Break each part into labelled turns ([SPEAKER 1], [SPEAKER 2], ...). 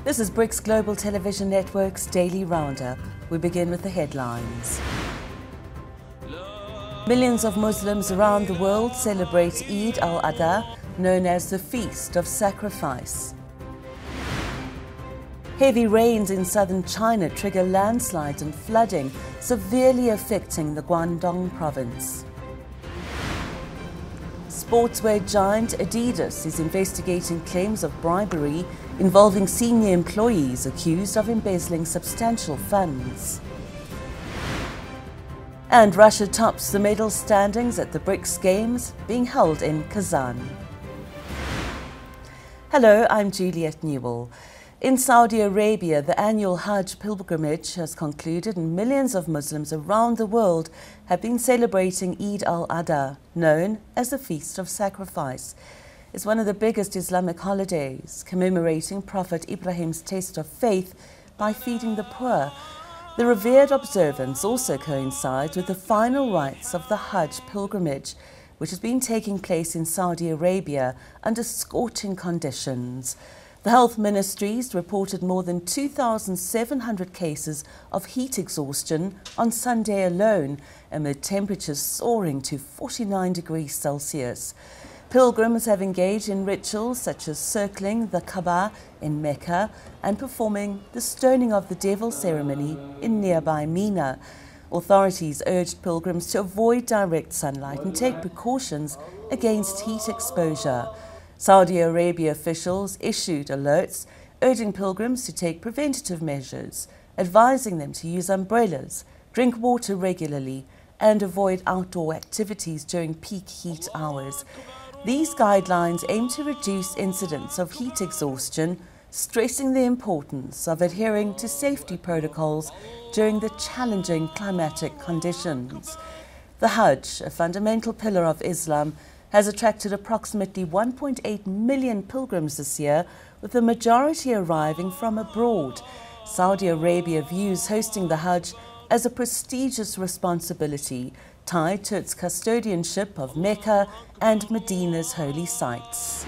[SPEAKER 1] This is BRICS Global Television Network's Daily Roundup. We begin with the headlines. Millions of Muslims around the world celebrate Eid al-Adha, known as the Feast of Sacrifice. Heavy rains in southern China trigger landslides and flooding, severely affecting the Guangdong province. Sportswear giant Adidas is investigating claims of bribery involving senior employees accused of embezzling substantial funds. And Russia tops the medal standings at the BRICS Games being held in Kazan. Hello, I'm Juliet Newell. In Saudi Arabia, the annual Hajj pilgrimage has concluded and millions of Muslims around the world have been celebrating Eid al-Adha, known as the Feast of Sacrifice. It's one of the biggest Islamic holidays, commemorating Prophet Ibrahim's test of faith by feeding the poor. The revered observance also coincides with the final rites of the Hajj pilgrimage, which has been taking place in Saudi Arabia under scorching conditions. The health ministries reported more than 2,700 cases of heat exhaustion on Sunday alone, amid temperatures soaring to 49 degrees Celsius. Pilgrims have engaged in rituals such as circling the Kaaba in Mecca and performing the stoning of the devil ceremony in nearby Mina. Authorities urged pilgrims to avoid direct sunlight and take precautions against heat exposure. Saudi Arabia officials issued alerts urging pilgrims to take preventative measures, advising them to use umbrellas, drink water regularly, and avoid outdoor activities during peak heat hours. These guidelines aim to reduce incidents of heat exhaustion, stressing the importance of adhering to safety protocols during the challenging climatic conditions. The Hajj, a fundamental pillar of Islam, has attracted approximately 1.8 million pilgrims this year, with the majority arriving from abroad. Saudi Arabia views hosting the Hajj as a prestigious responsibility tied to its custodianship of Mecca and Medina's holy sites.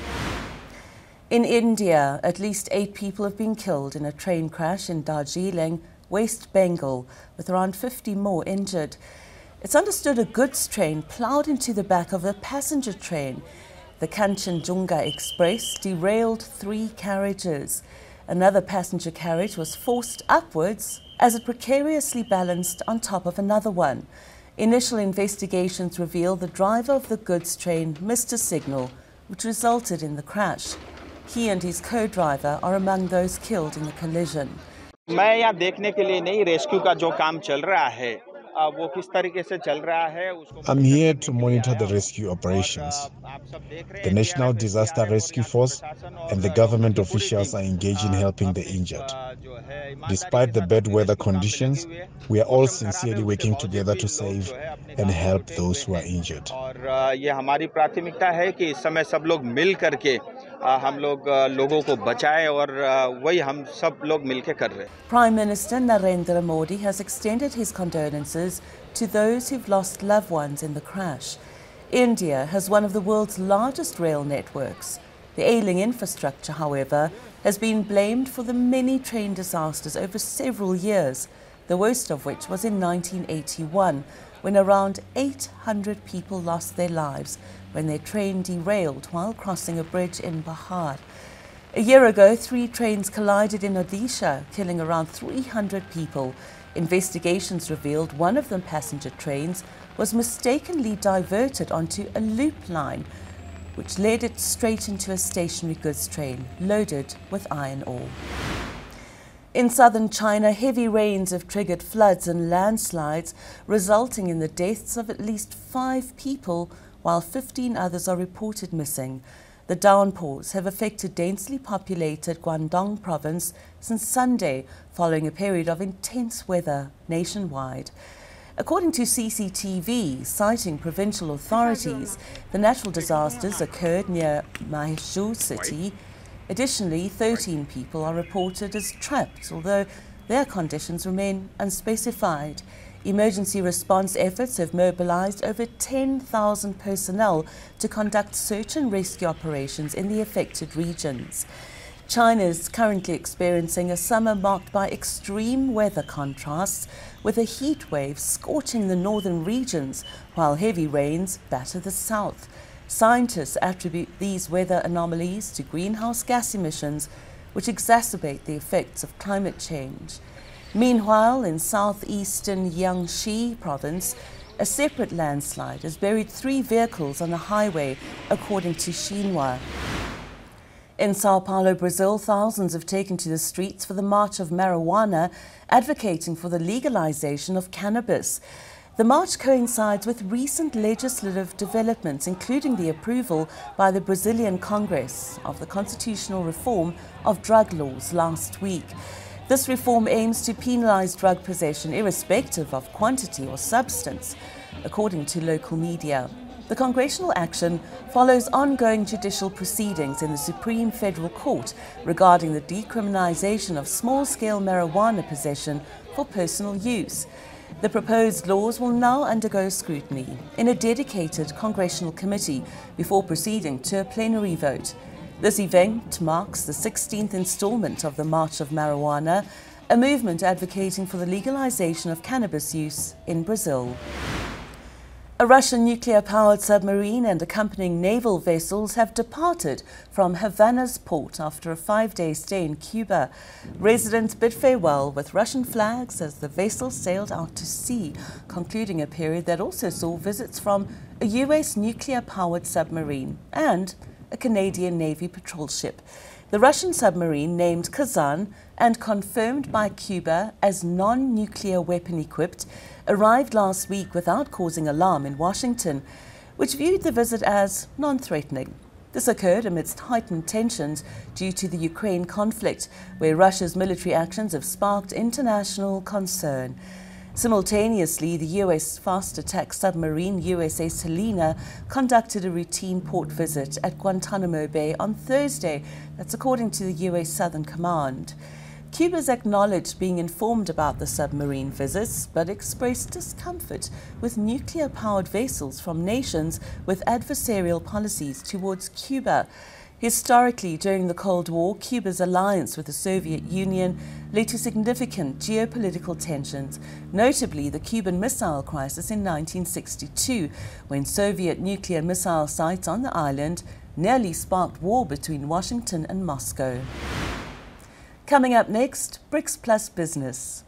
[SPEAKER 1] In India, at least 8 people have been killed in a train crash in Darjeeling, West Bengal, with around 50 more injured. It's understood a goods train ploughed into the back of a passenger train. The Kanchenjunga Express derailed 3 carriages. Another passenger carriage was forced upwards as it precariously balanced on top of another one. Initial investigations reveal the driver of the goods train missed a signal, which resulted in the crash. He and his co-driver are among those killed in the collision.
[SPEAKER 2] मैं यहाँ देखने के लिए नहीं rescue का जो काम चल रहा है वो किस तरीके से चल रहा है उसको
[SPEAKER 3] I'm here to monitor the rescue operations. The National Disaster Rescue Force and the government officials are engaged in helping the injured. Despite the bad weather conditions, we are all sincerely working together to save and help those who are injured.
[SPEAKER 2] और ये हमारी प्राथमिकता है कि इस समय सब लोग मिल करके हम लोग लोगों को बचाएं और वही हम सब लोग मिलके कर रहे हैं.
[SPEAKER 1] Prime Minister Narendra Modi has extended his condolences to those who've lost loved ones in the crash. India has one of the world's largest rail networks. The ailing infrastructure, however, has been blamed for the many train disasters over several years, the worst of which was in 1981, when around 800 people lost their lives when their train derailed while crossing a bridge in Bihar. A year ago, 3 trains collided in Odisha, killing around 300 people. Investigations revealed one of the passenger trains was mistakenly diverted onto a loop line, which led it straight into a stationary goods train loaded with iron ore. In southern China, heavy rains have triggered floods and landslides, resulting in the deaths of at least 5 people, while 15 others are reported missing. The downpours have affected densely populated Guangdong province since Sunday, following a period of intense weather nationwide. According to CCTV, citing provincial authorities, the natural disasters occurred near Maizhou city. Additionally, 13 people are reported as trapped, although their conditions remain unspecified. Emergency response efforts have mobilized over 10,000 personnel to conduct search and rescue operations in the affected regions. China is currently experiencing a summer marked by extreme weather contrasts, with a heat wave scorching the northern regions while heavy rains batter the south. Scientists attribute these weather anomalies to greenhouse gas emissions, which exacerbate the effects of climate change. Meanwhile, in southeastern Jiangxi province, a separate landslide has buried 3 vehicles on the highway, according to Xinhua. In Sao Paulo, Brazil, thousands have taken to the streets for the March of Marijuana, advocating for the legalization of cannabis. The march coincides with recent legislative developments, including the approval by the Brazilian Congress of the constitutional reform of drug laws last week. This reform aims to penalize drug possession irrespective of quantity or substance, according to local media. The congressional action follows ongoing judicial proceedings in the Supreme Federal Court regarding the decriminalization of small-scale marijuana possession for personal use. The proposed laws will now undergo scrutiny in a dedicated congressional committee before proceeding to a plenary vote. This event marks the 16th installment of the March of Marijuana, a movement advocating for the legalization of cannabis use in Brazil. A Russian nuclear-powered submarine and accompanying naval vessels have departed from Havana's port after a 5-day stay in Cuba. Residents bid farewell with Russian flags as the vessel sailed out to sea, concluding a period that also saw visits from a US nuclear-powered submarine and a Canadian Navy patrol ship. The Russian submarine, named Kazan and confirmed by Cuba as non-nuclear weapon equipped, arrived last week without causing alarm in Washington, which viewed the visit as non-threatening. This occurred amidst heightened tensions due to the Ukraine conflict, where Russia's military actions have sparked international concern. Simultaneously, the US fast attack submarine USS Helena conducted a routine port visit at Guantanamo Bay on Thursday. That's according to the US Southern Command. Cuba's acknowledged being informed about the submarine visits, but expressed discomfort with nuclear-powered vessels from nations with adversarial policies towards Cuba. Historically, during the Cold War, Cuba's alliance with the Soviet Union led to significant geopolitical tensions, notably the Cuban Missile Crisis in 1962, when Soviet nuclear missile sites on the island nearly sparked war between Washington and Moscow. Coming up next, BRICS Plus Business.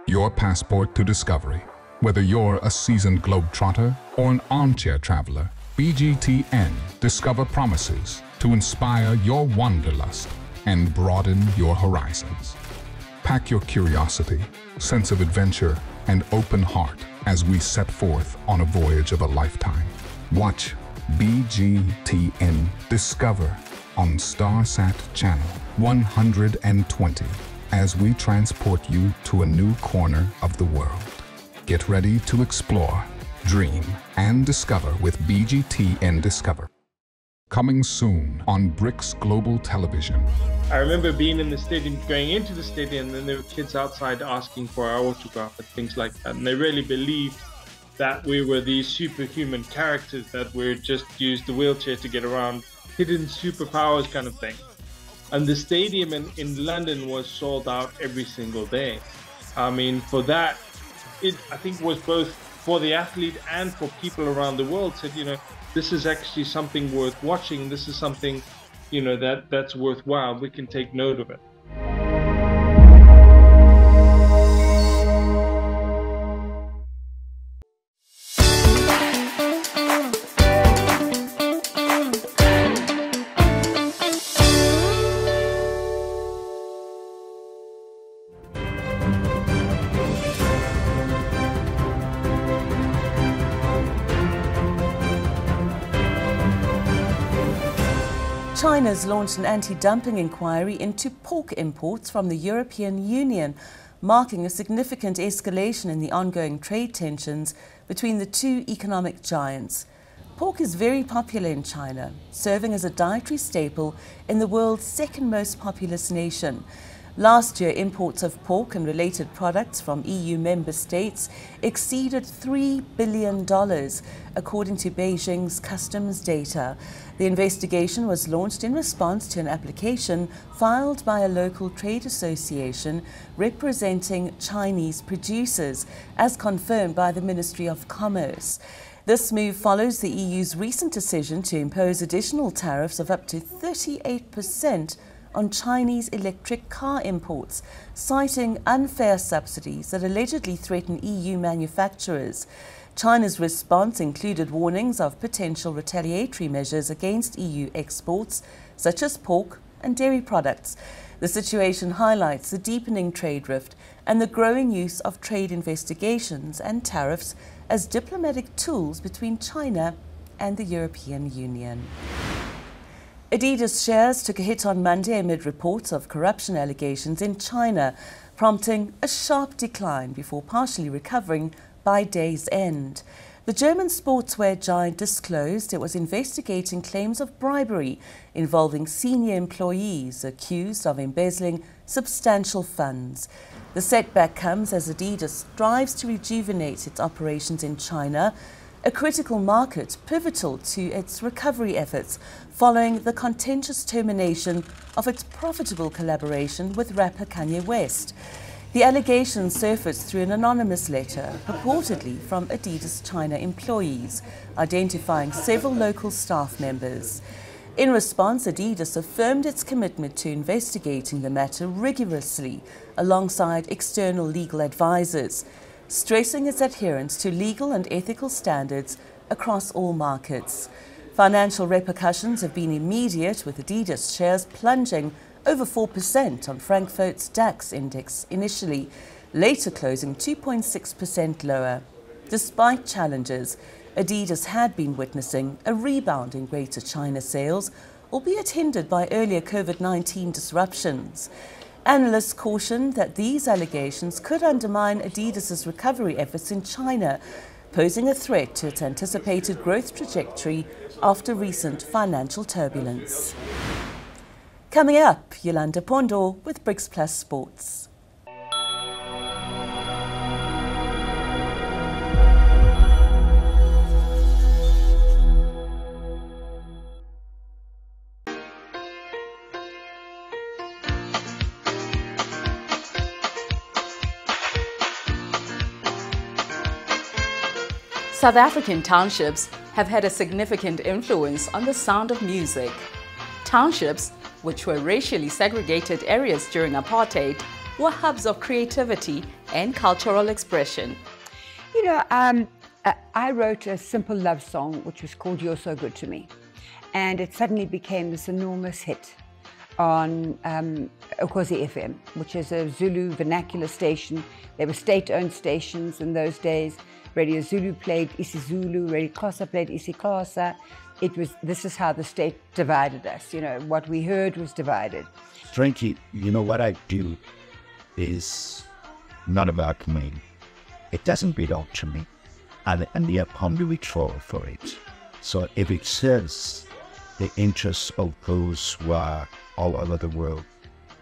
[SPEAKER 4] Your passport to discovery. Whether you're a seasoned globetrotter or an armchair traveler, BGTN Discover promises to inspire your wanderlust and broaden your horizons. Pack your curiosity, sense of adventure, and open heart as we set forth on a voyage of a lifetime. Watch BGTN Discover on Starsat Channel. 120 as we transport you to a new corner of the world. Get ready to explore, dream, and discover with BGTN Discover. Coming soon on BRICS Global Television.
[SPEAKER 5] I remember being in the stadium, going into the stadium, and then there were kids outside asking for our autograph and things like that. And they really believed that we were these superhuman characters that were just used the wheelchair to get around, hidden superpowers kind of thing. And the stadium in London was sold out every single day. I mean, for that, it I think was both for the athlete and for people around the world said, you know, this is actually something worth watching. This is something, you know, that's worthwhile. We can take note of it.
[SPEAKER 1] China's launched an anti-dumping inquiry into pork imports from the European Union, marking a significant escalation in the ongoing trade tensions between the two economic giants. Pork is very popular in China, serving as a dietary staple in the world's second most populous nation. Last year, imports of pork and related products from EU member states exceeded $3 billion, according to Beijing's customs data. The investigation was launched in response to an application filed by a local trade association representing Chinese producers, as confirmed by the Ministry of Commerce. This move follows the EU's recent decision to impose additional tariffs of up to 38% on Chinese electric car imports, citing unfair subsidies that allegedly threaten EU manufacturers. China's response included warnings of potential retaliatory measures against EU exports, such as pork and dairy products. The situation highlights the deepening trade rift and the growing use of trade investigations and tariffs as diplomatic tools between China and the European Union. Adidas shares took a hit on Monday amid reports of corruption allegations in China, prompting a sharp decline before partially recovering by day's end. The German sportswear giant disclosed it was investigating claims of bribery involving senior employees accused of embezzling substantial funds. The setback comes as Adidas strives to rejuvenate its operations in China, a critical market pivotal to its recovery efforts following the contentious termination of its profitable collaboration with rapper Kanye West. The allegations surfaced through an anonymous letter, purportedly from Adidas China employees, identifying several local staff members. In response, Adidas affirmed its commitment to investigating the matter rigorously alongside external legal advisors, stressing its adherence to legal and ethical standards across all markets. Financial repercussions have been immediate, with Adidas shares plunging over 4% on Frankfurt's DAX index initially, later closing 2.6% lower. Despite challenges, Adidas had been witnessing a rebound in Greater China sales, albeit hindered by earlier COVID-19 disruptions. Analysts cautioned that these allegations could undermine Adidas's recovery efforts in China, posing a threat to its anticipated growth trajectory after recent financial turbulence. Coming up, Yolanda Pondo with BRICS Plus Sports.
[SPEAKER 6] South African townships have had a significant influence on the sound of music. Townships, which were racially segregated areas during apartheid, were hubs of creativity and cultural expression.
[SPEAKER 7] You know, I wrote a simple love song which was called You're So Good To Me, and it suddenly became this enormous hit on Ukhozi FM, which is a Zulu vernacular station. They were state-owned stations in those days. Radio Zulu played isiZulu, Radio Xhosa played isiXhosa, this is how the state divided us. You know, what we heard was divided.
[SPEAKER 8] Frankly, you know, what I do is not about me. It doesn't belong to me. And only a conduit for it. So if it serves the interests of those who are all over the world,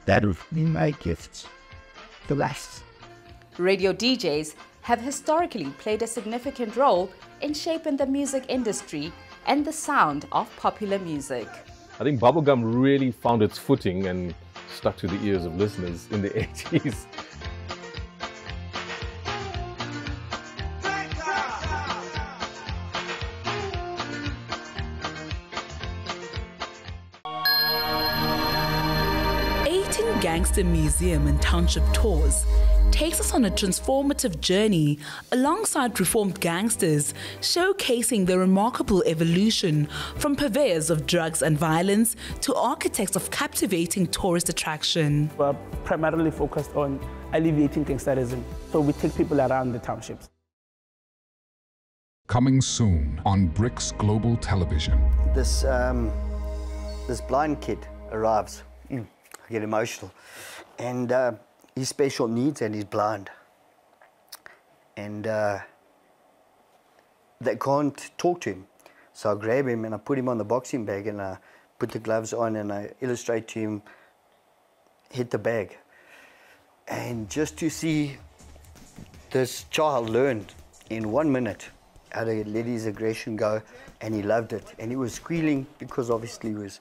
[SPEAKER 8] that would be my gift. The last.
[SPEAKER 6] Radio DJs have historically played a significant role in shaping the music industry and the sound of popular music.
[SPEAKER 9] I think bubblegum really found its footing and stuck to the ears of listeners in the 80s.
[SPEAKER 10] Gangster Museum and Township Tours takes us on a transformative journey alongside reformed gangsters, showcasing the remarkable evolution from purveyors of drugs and violence to architects of captivating tourist attraction.
[SPEAKER 11] We're primarily focused on alleviating gangsterism, so we take people around the townships.
[SPEAKER 4] Coming soon on BRICS Global Television.
[SPEAKER 12] This blind kid arrives. I get emotional. And he's special needs and he's blind. And they can't talk to him. So I grab him and I put him on the boxing bag and I put the gloves on and I illustrate to him, hit the bag. And just to see this child learn in 1 minute how to let his aggression go, and he loved it. And he was squealing because obviously he was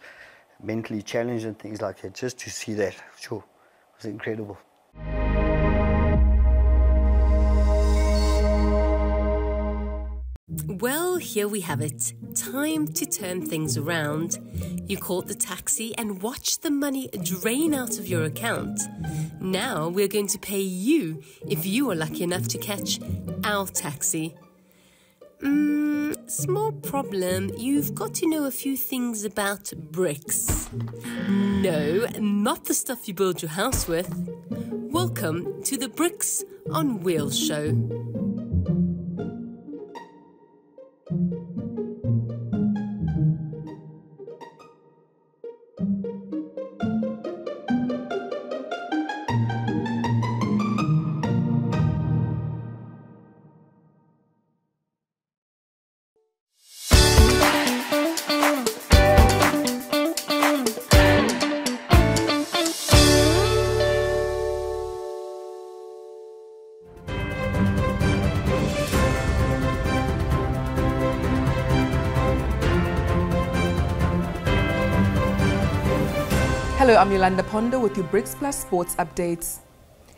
[SPEAKER 12] mentally challenged and things like that. Just to see that, sure, was incredible.
[SPEAKER 13] Well, here we have it. Time to turn things around. You called the taxi and watched the money drain out of your account. Now we're going to pay you if you are lucky enough to catch our taxi. Small problem. You've got to know a few things about bricks. No, not the stuff you build your house with. Welcome to the Bricks on Wheels show.
[SPEAKER 14] Hello, I'm Yolanda Pondo with your BRICS Plus Sports Updates.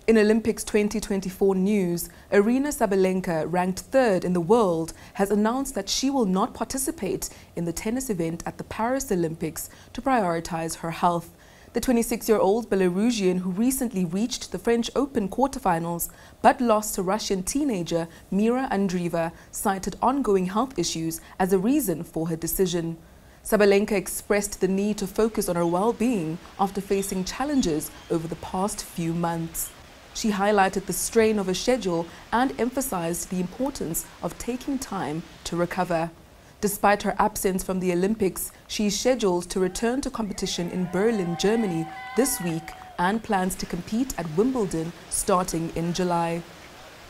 [SPEAKER 14] In Olympics 2024 news, Aryna Sabalenka, ranked 3rd in the world, has announced that she will not participate in the tennis event at the Paris Olympics to prioritize her health. The 26-year-old Belarusian, who recently reached the French Open quarterfinals but lost to Russian teenager Mira Andreeva, cited ongoing health issues as a reason for her decision. Sabalenka expressed the need to focus on her well-being after facing challenges over the past few months. She highlighted the strain of her schedule and emphasized the importance of taking time to recover. Despite her absence from the Olympics, she is scheduled to return to competition in Berlin, Germany this week and plans to compete at Wimbledon starting in July.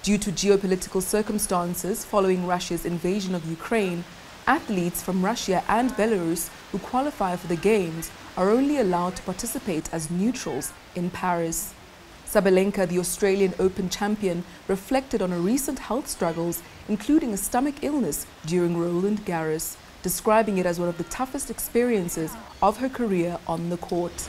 [SPEAKER 14] Due to geopolitical circumstances following Russia's invasion of Ukraine, athletes from Russia and Belarus who qualify for the Games are only allowed to participate as neutrals in Paris. Sabalenka, the Australian Open champion, reflected on her recent health struggles, including a stomach illness during Roland Garros, describing it as one of the toughest experiences of her career on the court.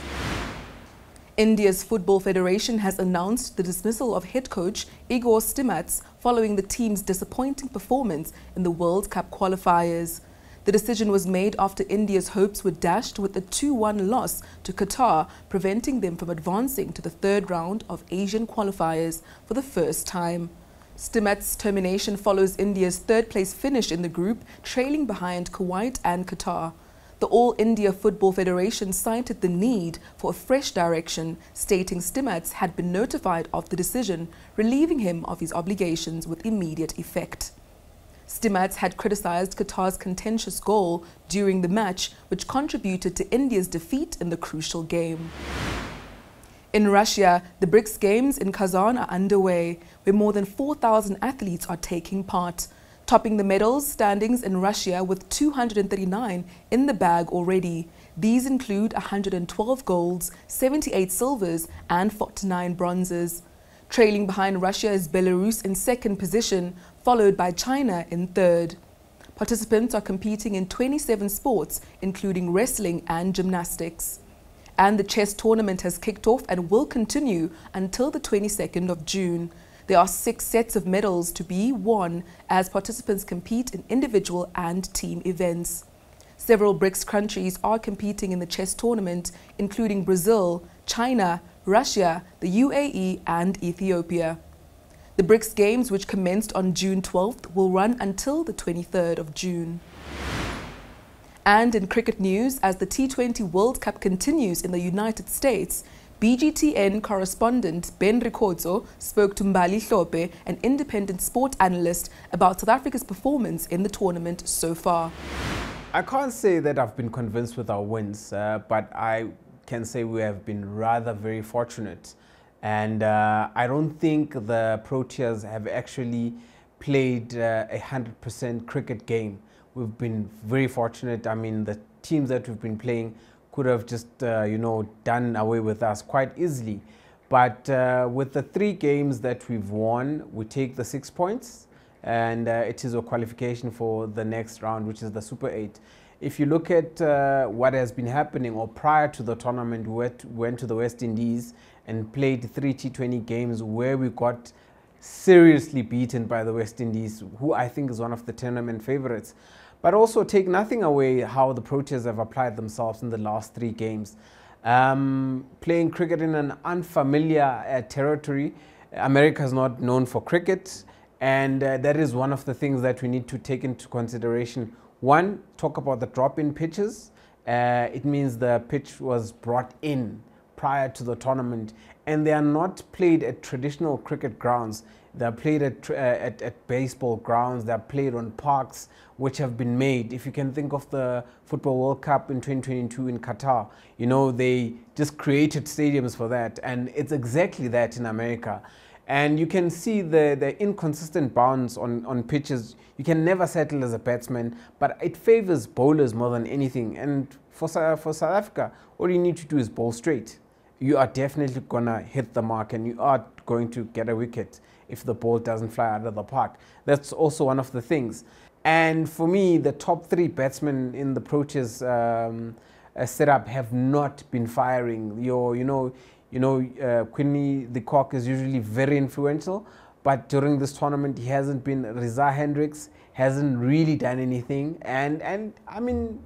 [SPEAKER 14] India's Football Federation has announced the dismissal of head coach Igor Stimac following the team's disappointing performance in the World Cup qualifiers. The decision was made after India's hopes were dashed with a 2-1 loss to Qatar, preventing them from advancing to the 3rd round of Asian qualifiers for the first time. Stimac's termination follows India's 3rd-place finish in the group, trailing behind Kuwait and Qatar. The All India Football Federation cited the need for a fresh direction, stating Stimac had been notified of the decision, relieving him of his obligations with immediate effect. Stimats had criticised Qatar's contentious goal during the match, which contributed to India's defeat in the crucial game. In Russia, the BRICS Games in Kazan are underway, where more than 4,000 athletes are taking part, topping the medals standings in Russia with 239 in the bag already. These include 112 golds, 78 silvers and 49 bronzes. Trailing behind Russia is Belarus in second position, followed by China in third. Participants are competing in 27 sports, including wrestling and gymnastics. And the chess tournament has kicked off and will continue until the 22nd of June. There are 6 sets of medals to be won as participants compete in individual and team events. Several BRICS countries are competing in the chess tournament, including Brazil, China, Russia, the UAE and Ethiopia. The BRICS Games, which commenced on June 12th, will run until the 23rd of June. And in cricket news, as the T20 World Cup continues in the United States, BGTN correspondent Ben Rikhotso spoke to Mbali Hlope, an independent sport analyst, about South Africa's performance in the tournament so far.
[SPEAKER 15] I can't say that I've been convinced with our wins, but I can say we have been rather very fortunate. And I don't think the Proteas have actually played a 100% cricket game. We've been very fortunate. I mean, the teams that we've been playing could have just, done away with us quite easily. But with the 3 games that we've won, we take the 6 points, and it is a qualification for the next round, which is the Super 8. If you look at what has been happening, or prior to the tournament, we went to the West Indies and played 3 T20 games where we got seriously beaten by the West Indies, who I think is one of the tournament favorites. But also take nothing away how the Proteas have applied themselves in the last 3 games. Playing cricket in an unfamiliar territory. America is not known for cricket, and that is one of the things that we need to take into consideration. One, talk about the drop-in pitches. It means the pitch was brought in prior to the tournament, and they are not played at traditional cricket grounds. They're played at baseball grounds. They're played on parks which have been made. If you can think of the Football World Cup in 2022 in Qatar, they just created stadiums for that, and it's exactly that in America. And you can see the inconsistent bounce on pitches. You can never settle as a batsman, but it favors bowlers more than anything. And for South Africa, all you need to do is bowl straight. You are definitely going to hit the mark, and you are going to get a wicket if the ball doesn't fly out of the park. That's also one of the things. And for me, the top 3 batsmen in the Proteas setup have not been firing. Quinny de Kock is usually very influential, but during this tournament he hasn't been. Reza Hendricks hasn't really done anything, and I mean,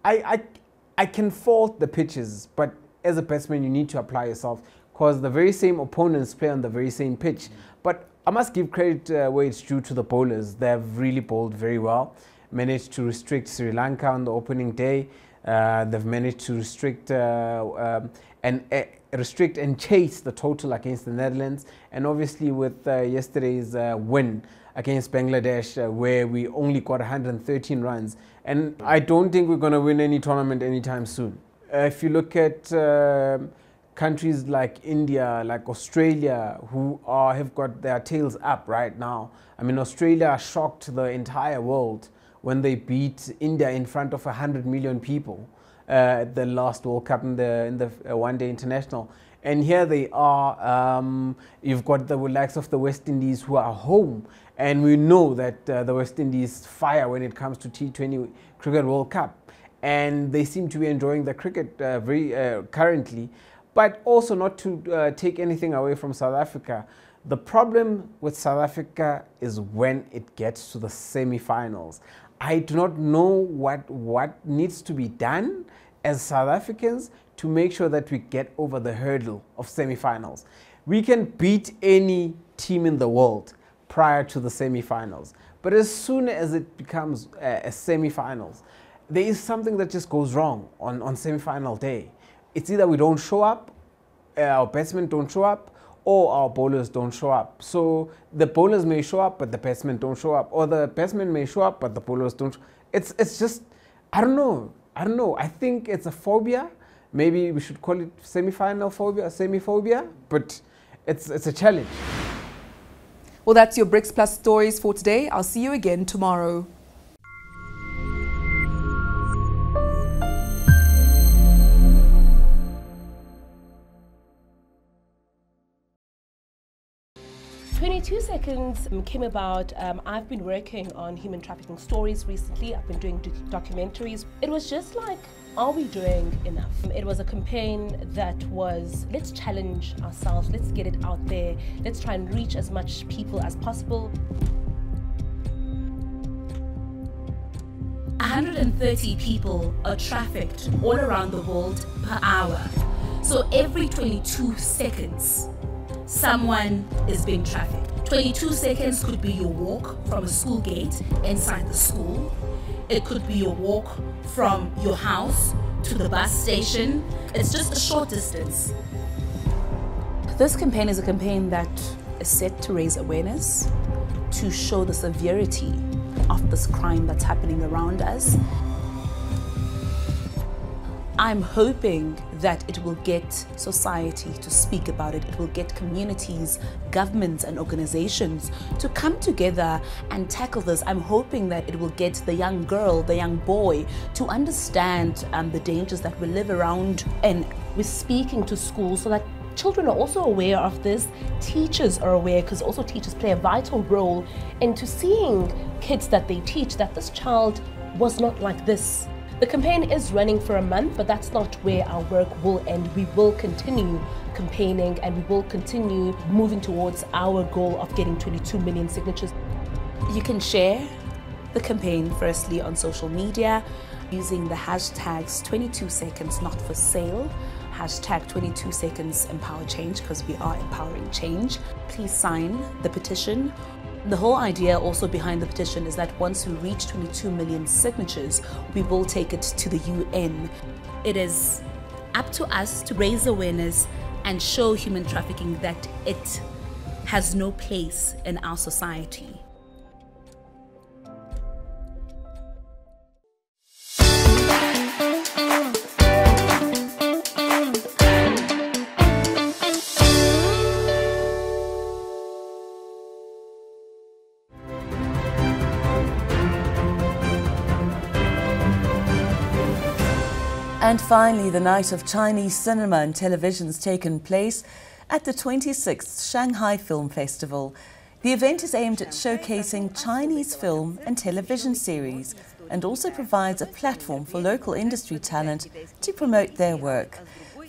[SPEAKER 15] I can fault the pitches, but as a batsman you need to apply yourself, because the very same opponents play on the very same pitch. But I must give credit where it's due to the bowlers. They've really bowled very well, managed to restrict Sri Lanka on the opening day. They've managed to restrict and chase the total against the Netherlands, and obviously with yesterday's win against Bangladesh, where we only got 113 runs. And I don't think we're going to win any tournament anytime soon. If you look at countries like India, like Australia, who have got their tails up right now. I mean, Australia shocked the entire world when they beat India in front of 100 million people at the last World Cup in the one-day international. And here they are. You've got the likes of the West Indies who are home, and we know that the West Indies fire when it comes to T20 Cricket World Cup, and they seem to be enjoying the cricket very currently. But also, not to take anything away from South Africa, the problem with South Africa is when it gets to the semi-finals. I do not know what needs to be done as South Africans to make sure that we get over the hurdle of semi-finals. We can beat any team in the world prior to the semi-finals, but as soon as it becomes a semi-finals, there is something that just goes wrong on semi-final day. It's either we don't show up, our batsmen don't show up, or our bowlers don't show up. So the bowlers may show up, but the batsmen don't show up, or the batsmen may show up, but the bowlers don't. It's just, I don't know. I think it's a phobia. Maybe we should call it semi-final phobia, semi-phobia, but it's a challenge.
[SPEAKER 14] Well, that's your Bricks Plus stories for today. I'll see you again tomorrow.
[SPEAKER 16] "22 Seconds" came about. I've been working on human trafficking stories recently. I've been doing documentaries. It was just like, are we doing enough? It was a campaign that was, let's challenge ourselves, let's get it out there, let's try and reach as much people as possible.
[SPEAKER 10] 130 people are trafficked all around the world per hour. So every 22 seconds, someone is being trafficked. 22 seconds could be your walk from a school gate inside the school. It could be your walk from your house to the bus station. It's just a short distance.
[SPEAKER 6] This campaign is a campaign that is set to raise awareness, to show the severity of this crime that's happening around us. I'm hoping that it will get society to speak about it. It will get communities, governments and organizations to come together and tackle this. I'm hoping that it will get the young girl, the young boy to understand the dangers that we live around.
[SPEAKER 16] And we're speaking to schools so that children are also aware of this. Teachers are aware, because also teachers play a vital role into seeing kids that they teach that this child was not like this. The campaign is running for a month, but that's not where our work will end. We will continue campaigning and we will continue moving towards our goal of getting 22 million signatures.
[SPEAKER 6] You can share the campaign firstly on social media using the hashtags 22 seconds not for sale, hashtag 22 seconds empower change, because we are empowering change. Please sign the petition. The whole idea also behind the petition is that once we reach 22 million signatures, we will take it to the UN.
[SPEAKER 10] It is up to us to raise awareness and show human trafficking that it has no place in our society.
[SPEAKER 1] And finally, the night of Chinese cinema and television has taken place at the 26th Shanghai Film Festival. The event is aimed at showcasing Chinese film and television series and also provides a platform for local industry talent to promote their work.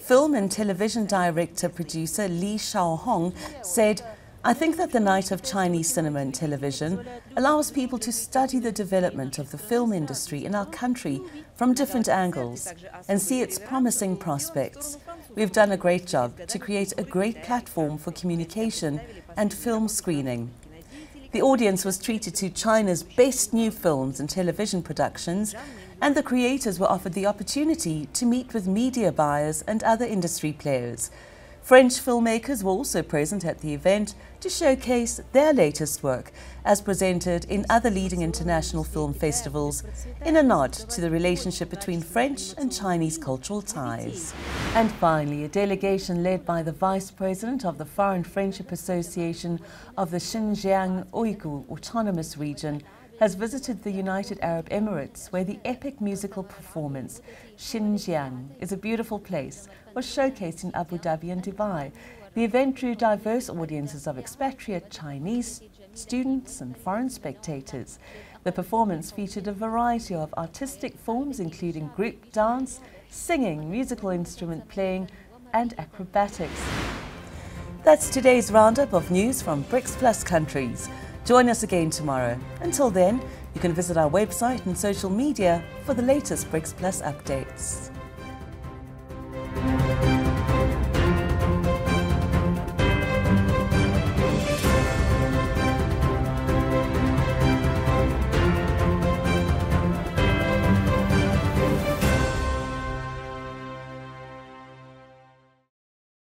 [SPEAKER 1] Film and television director-producer Li Shaohong said, "I think that the night of Chinese cinema and television allows people to study the development of the film industry in our country from different angles and see its promising prospects. We've done a great job to create a great platform for communication and film screening." The audience was treated to China's best new films and television productions, and the creators were offered the opportunity to meet with media buyers and other industry players. French filmmakers were also present at the event to showcase their latest work, as presented in other leading international film festivals, in a nod to the relationship between French and Chinese cultural ties. And finally, a delegation led by the Vice President of the Foreign Friendship Association of the Xinjiang Uyghur Autonomous Region has visited the United Arab Emirates, where the epic musical performance Xinjiang is a Beautiful Place was showcased in Abu Dhabi and Dubai. The event drew diverse audiences of expatriate Chinese students and foreign spectators. The performance featured a variety of artistic forms, including group dance, singing, musical instrument playing, and acrobatics. That's today's roundup of news from BRICS Plus countries. Join us again tomorrow. Until then, you can visit our website and social media for the latest BRICS Plus updates.